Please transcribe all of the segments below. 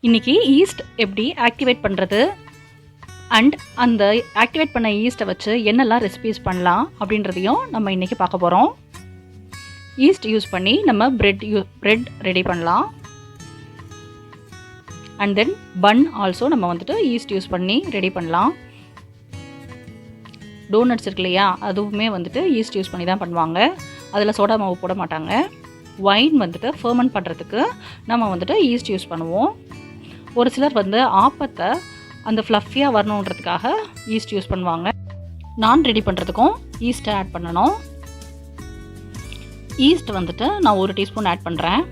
இன்றைக்கி ஈஸ்ட் எப்படி ஆக்டிவேட் பண்ணுறது அண்ட் அந்த ஆக்டிவேட் பண்ண ஈஸ்ட்டை வச்சு என்னெல்லாம் ரெசிபீஸ் பண்ணலாம் அப்படின்றதையும் நம்ம இன்றைக்கி பார்க்க போகிறோம். ஈஸ்ட் யூஸ் பண்ணி நம்ம பிரெட் ரெடி பண்ணலாம். அண்ட் தென் பன் ஆல்சோ நம்ம வந்துட்டு ஈஸ்ட் யூஸ் பண்ணி ரெடி பண்ணலாம். டோனட்ஸ் இருக்கு இல்லையா, அதுவுமே வந்துட்டு ஈஸ்ட் யூஸ் பண்ணி தான் பண்ணுவாங்க. அதில் சோடா மாவு போட மாட்டாங்க. வைன் வந்துட்டு ஃபர்மெண்ட் பண்ணுறதுக்கு நம்ம வந்துட்டு ஈஸ்ட் யூஸ் பண்ணுவோம். ஒரு சிலர் வந்து ஆப்பத்தை அந்த ஃப்ளஃபியாக வரணுன்றதுக்காக ஈஸ்ட் யூஸ் பண்ணுவாங்க. நான் ரெடி பண்ணுறதுக்கும் ஈஸ்ட்டை ஆட் பண்ணணும். ஈஸ்ட் வந்துட்டு நான் 1 டீஸ்பூன் ஆட் பண்ணுறேன்.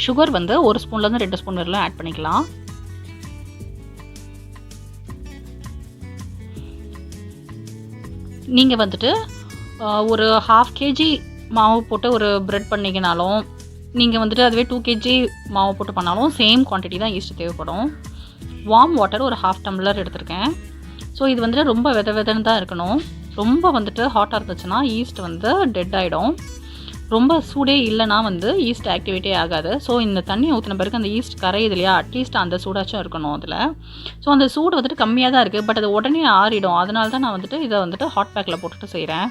சுகர் வந்து 1 ஸ்பூன்லேருந்து 2 ஸ்பூன் வரலாம் ஆட் பண்ணிக்கலாம். நீங்கள் வந்துட்டு ஒரு 1/2 kg மாவு போட்டு ஒரு பிரெட் பண்ணிங்கனாலும், நீங்கள் வந்துட்டு அதுவே 2 kg மாவு போட்டு பண்ணாலும் சேம் குவான்டிட்டி தான் ஈஸ்ட் தேவைப்படும். வார்ம் வாட்டர் ஒரு 1/2 டம்ளர் எடுத்திருக்கேன். ஸோ இது வந்துட்டு ரொம்ப வெதன்னு தான் இருக்கணும். ரொம்ப வந்துட்டு ஹாட்டாக இருந்துச்சுன்னா ஈஸ்ட் வந்து டெட் ஆகிடும். ரொம்ப சூடே இல்லைனா வந்து ஈஸ்ட் ஆக்டிவேட்டே ஆகாது. ஸோ இந்த தண்ணி ஊற்றின பிறகு அந்த ஈஸ்ட் கரையுது இல்லையா, அட்லீஸ்ட் அந்த சூடாச்சும் இருக்கணும் அதில். ஸோ அந்த சூடு வந்துட்டு கம்மியாக தான் இருக்குது, பட் அது உடனே ஆறிடும். அதனால தான் நான் வந்துட்டு இதை வந்துட்டு ஹாட் பேக்கில் போட்டுட்டு செய்கிறேன்.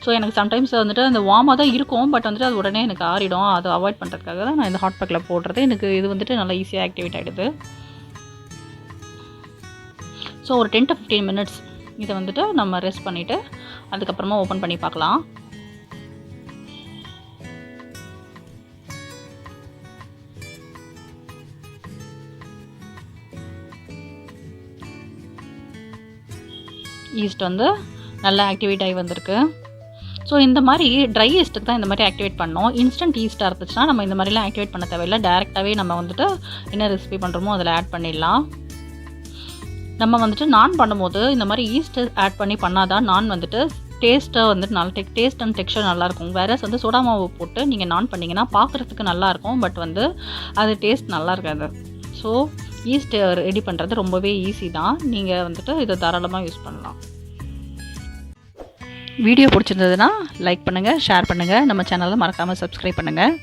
ஸோ எனக்கு சம்டைம்ஸ் வந்துட்டு அந்த வார்மாக தான் இருக்கும், பட் வந்துட்டு அது உடனே எனக்கு ஆறிடும். அதை அவாய்ட் பண்ணுறதுக்காக தான் நான் இந்த ஹாட் பேக்கில் போடுறது. எனக்கு இது வந்துட்டு நல்லா ஈஸியாக ஆக்டிவேட் ஆகிடுது. ஸோ ஒரு 10 to 15 மினிட்ஸ் இதை வந்துட்டு நம்ம ரெஸ்ட் பண்ணிவிட்டு அதுக்கப்புறமா ஓப்பன் பண்ணி பார்க்கலாம். ஈஸ்ட் வந்து நல்லா ஆக்டிவேட் ஆகி வந்திருக்கு. ஸோ இந்த மாதிரி ட்ரை ஈஸ்ட்டுக்கு தான் இந்த மாதிரி ஆக்டிவேட் பண்ணோம். இன்ஸ்டன்ட் ஈஸ்ட்டாக இருந்துச்சுன்னா நம்ம இந்த மாதிரிலாம் ஆக்டிவேட் பண்ண தேவையில்லை. டேரெக்டாகவே நம்ம வந்துட்டு என்ன ரெசிபி பண்ணுறோமோ அதில் ஆட் பண்ணிடலாம். நம்ம வந்துட்டு நான் பண்ணும்போது இந்த மாதிரி ஈஸ்ட் ஆட் பண்ணி பண்ணாதான் நான் வந்துட்டு டேஸ்ட்டை வந்துட்டு நல்லா டேஸ்ட் அண்ட் டெக்ஸ்சர் நல்லாயிருக்கும். வேறு வந்து சோடா மாவு போட்டு நீங்கள் நான் பண்ணிங்கன்னா பார்க்குறதுக்கு நல்லாயிருக்கும், பட் வந்து அது டேஸ்ட் நல்லா இருக்காது. ஸோ ஈஸ்ட் ரெடி பண்ணுறது ரொம்பவே ஈஸி தான். நீங்கள் வந்துட்டு இதை தாராளமாக யூஸ் பண்ணலாம். வீடியோ பிடிச்சிருந்ததுன்னா லைக் பண்ணுங்கள், ஷேர் பண்ணுங்கள், நம்ம சேனலை மறக்காமல் சப்ஸ்கிரைப் பண்ணுங்கள்.